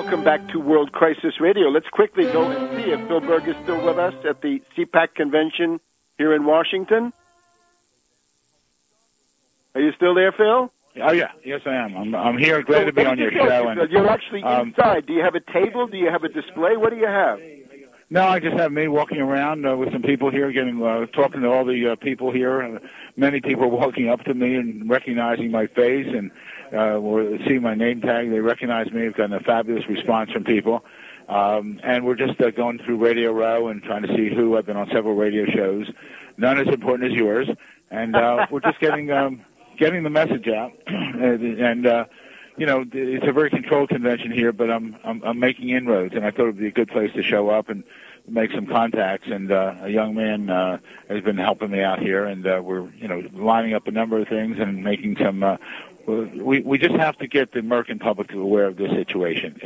welcome back to World Crisis Radio. Let's quickly go and see if Phil Berg is still with us at the CPAC convention here in Washington. Are you still there, Phil? Oh, yeah. Yes, I am. I'm here. Glad to be on your show. And you're actually inside. Do you have a table? Do you have a display? What do you have? No, I just have me walking around with some people here, talking to all the people here. Many people walking up to me and recognizing my face and seeing my name tag. They recognize me. I've gotten a fabulous response from people. And we're just going through Radio Row and trying to see who. I've been on several radio shows, none as important as yours. And we're just getting the message out. It's a very controlled convention here, but I'm making inroads, and I thought it would be a good place to show up and make some contacts. And a young man has been helping me out here, and we're lining up a number of things and making some. We just have to get the American public aware of this situation,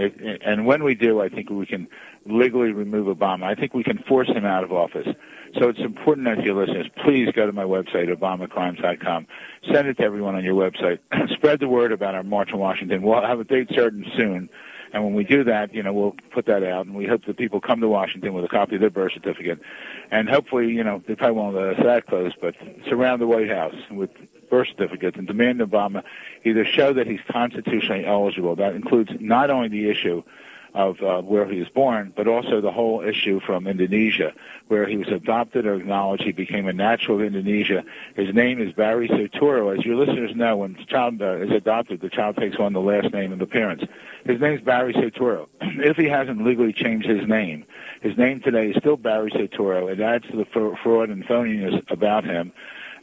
and when we do, I think we can legally remove Obama. I think we can force him out of office. So it's important that your listeners, please go to my website, obamacrimes.com. Send it to everyone on your website. Spread the word about our March in Washington. We'll have a date certain soon. And when we do that, we'll put that out. And we hope that people come to Washington with a copy of their birth certificate. And hopefully, they probably won't let us that close, but surround the White House with birth certificates and demand Obama either show that he's constitutionally eligible. That includes not only the issue of where he was born, but also the whole issue from Indonesia, where he was adopted or acknowledged. He became a natural of Indonesia. His name is Barry Soetoro. As your listeners know, when the child is adopted, the child takes on the last name of the parents. His name is Barry Soetoro. If he hasn't legally changed his name today is still Barry Soetoro. It adds to the fraud and phoniness about him.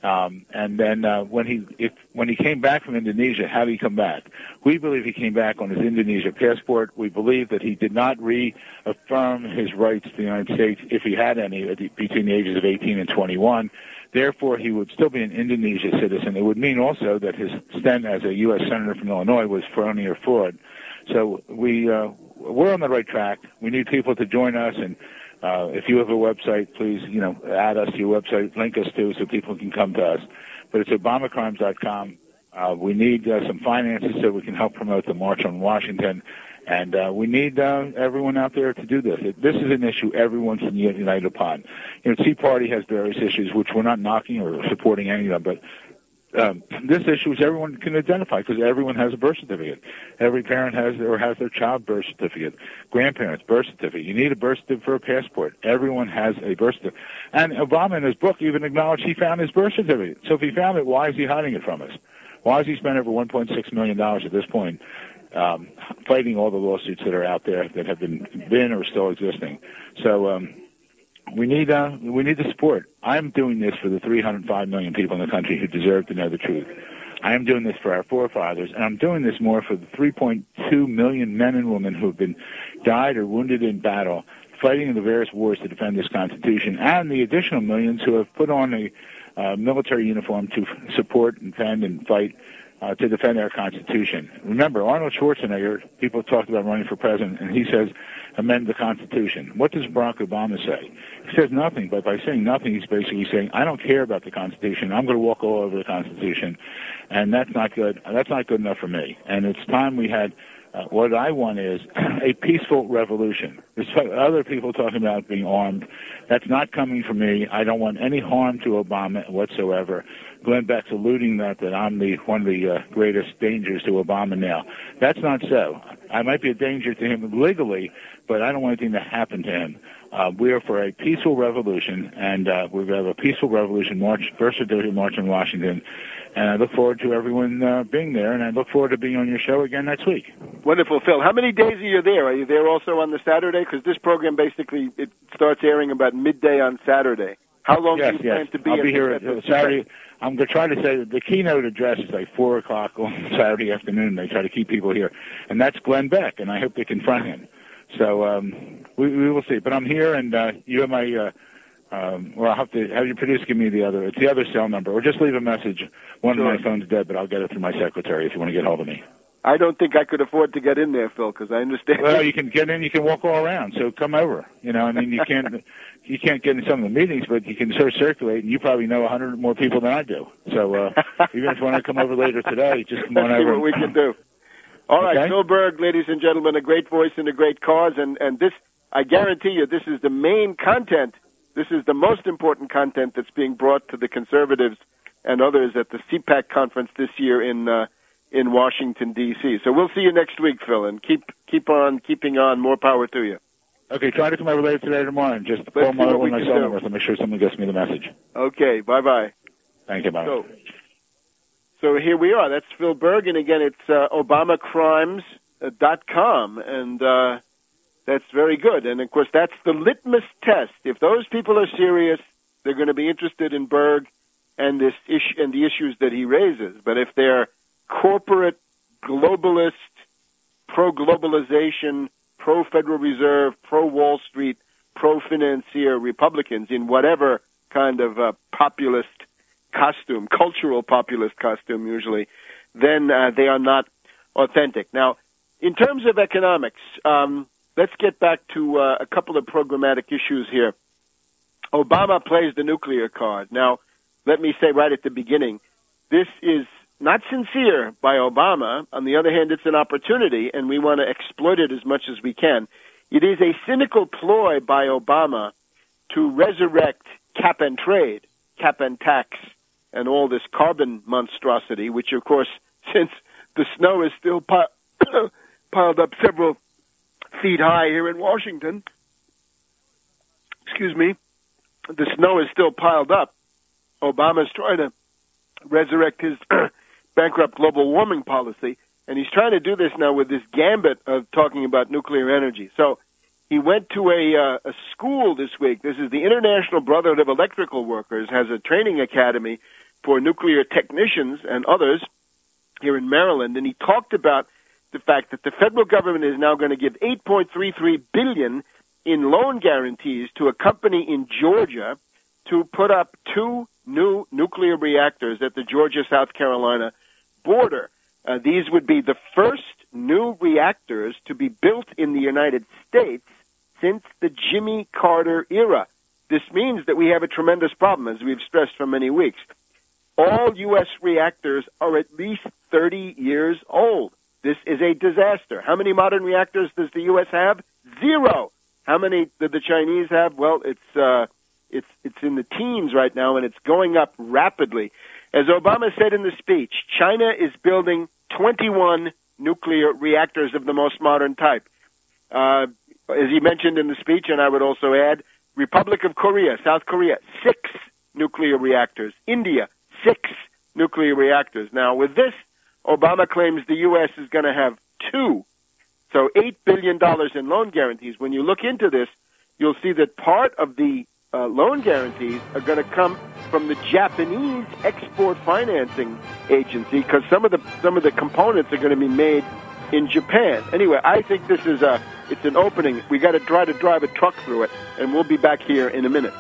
And then when he came back from Indonesia, how did he come back? We believe he came back on his Indonesia passport. We believe that he did not reaffirm his rights to the United States if he had any between the ages of 18 and 21. Therefore, he would still be an Indonesia citizen. It would mean also that his stint as a U.S. Senator from Illinois was phony or fraud. So we're on the right track. We need people to join us, and if you have a website, please, add us to your website, link us to so people can come to us. But it's obamacrimes.com. We need some finances so we can help promote the March on Washington. And we need everyone out there to do this. This is an issue everyone can unite upon. Tea Party has various issues, which we're not knocking or supporting any of them, but this issue is everyone can identify because everyone has a birth certificate. Every parent has their child birth certificate. Grandparents, birth certificate. You need a birth certificate for a passport. Everyone has a birth certificate. And Obama in his book even acknowledged he found his birth certificate. So if he found it, why is he hiding it from us? Why has he spent over $1.6 million at this point fighting all the lawsuits that are out there that have been or still existing? So we need the support. I'm doing this for the 305 million people in the country who deserve to know the truth. I am doing this for our forefathers, and I'm doing this more for the 3.2 million men and women who have been died or wounded in battle, fighting in the various wars to defend this Constitution, and the additional millions who have put on a military uniform to support and defend and fight to defend our Constitution. Remember, Arnold Schwarzenegger, people talked about running for president, and he says, amend the Constitution. What does Barack Obama say? He says nothing, but by saying nothing, he's basically saying, I don't care about the Constitution. I'm going to walk all over the Constitution, and that's not good. That's not good enough for me. And it's time we had what I want is a peaceful revolution. There's other people talking about being armed. That's not coming from me. I don't want any harm to Obama whatsoever. Glenn Beck's alluding that I'm one of the greatest dangers to Obama now. That's not so. I might be a danger to him legally, but I don't want anything to happen to him. We are for a peaceful revolution, and we're going to have a peaceful revolution march, first march in Washington. And I look forward to everyone being there, and I look forward to being on your show again next week. Wonderful, Phil. How many days are you there? Are you there also on the Saturday? Because this program basically it starts airing about midday on Saturday. How long do you plan to be? I'll be here Saturday. I'm going to try to say the keynote address is like 4 o'clock on Saturday afternoon. They try to keep people here. And that's Glenn Beck, and I hope they confront him. So we will see. But I'm here, and you have my I'll have your producer give me it's the other cell number, or just leave a message. One of my phone's dead, but I'll get it through my secretary if you want to get hold of me. I don't think I could afford to get in there, Phil, because I understand. Well, you can get in. You can walk all around. So come over. You can't get in some of the meetings, but you can sort of circulate, and you probably know 100 more people than I do. So even if you want to come over later today, just come on over. See what we can do. All right, Phil Berg, ladies and gentlemen, a great voice and a great cause, and this, I guarantee you, this is the main content. This is the most important content that's being brought to the conservatives and others at the CPAC conference this year in Washington, D.C. So we'll see you next week, Phil, and keep on keeping on. More power to you. Okay, try to come over later today or tomorrow, and just call my cell number to make sure someone gets me the message. Okay, bye-bye. Thank you, bye. So here we are. That's Phil Berg, and again, it's ObamaCrimes.com, and that's very good. And, of course, that's the litmus test. If those people are serious, they're going to be interested in Berg and this issue and the issues that he raises. But if they're corporate, globalist, pro-globalization, pro-Federal Reserve, pro-Wall Street, pro-financier Republicans in whatever kind of populist costume, cultural populist costume usually, then they are not authentic. Now, in terms of economics, let's get back to a couple of programmatic issues here. Obama plays the nuclear card. Now, let me say right at the beginning, this is not sincere by Obama. On the other hand, it's an opportunity, and we want to exploit it as much as we can. It is a cynical ploy by Obama to resurrect cap and trade, cap and tax, and all this carbon monstrosity, which, of course, since the snow is still piled up several feet high here in Washington, the snow is still piled up. Obama's trying to resurrect his bankrupt global warming policy, and he's trying to do this now with this gambit of talking about nuclear energy. So he went to a school this week. This is the International Brotherhood of Electrical Workers, has a training academy for nuclear technicians and others here in Maryland, and he talked about the fact that the federal government is now going to give $8.33 billion in loan guarantees to a company in Georgia to put up 2 new nuclear reactors at the Georgia-South Carolina border. These would be the first new reactors to be built in the United States since the Jimmy Carter era. This means that we have a tremendous problem, as we've stressed for many weeks. All U.S. reactors are at least 30 years old. This is a disaster. How many modern reactors does the U.S. have? 0. How many did the Chinese have? Well, it's in the teens right now, and it's going up rapidly. As Obama said in the speech, China is building 21 nuclear reactors of the most modern type. As he mentioned in the speech, and I would also add, Republic of Korea, South Korea, 6 nuclear reactors. India, 6 nuclear reactors. Now, with this, Obama claims the U.S. is going to have 2. So $8 billion in loan guarantees. When you look into this, you'll see that part of the loan guarantees are going to come from the Japanese Export Financing Agency, because some of the components are going to be made in Japan. Anyway, I think this is it's an opening. We got to try to drive a truck through it, and we'll be back here in a minute.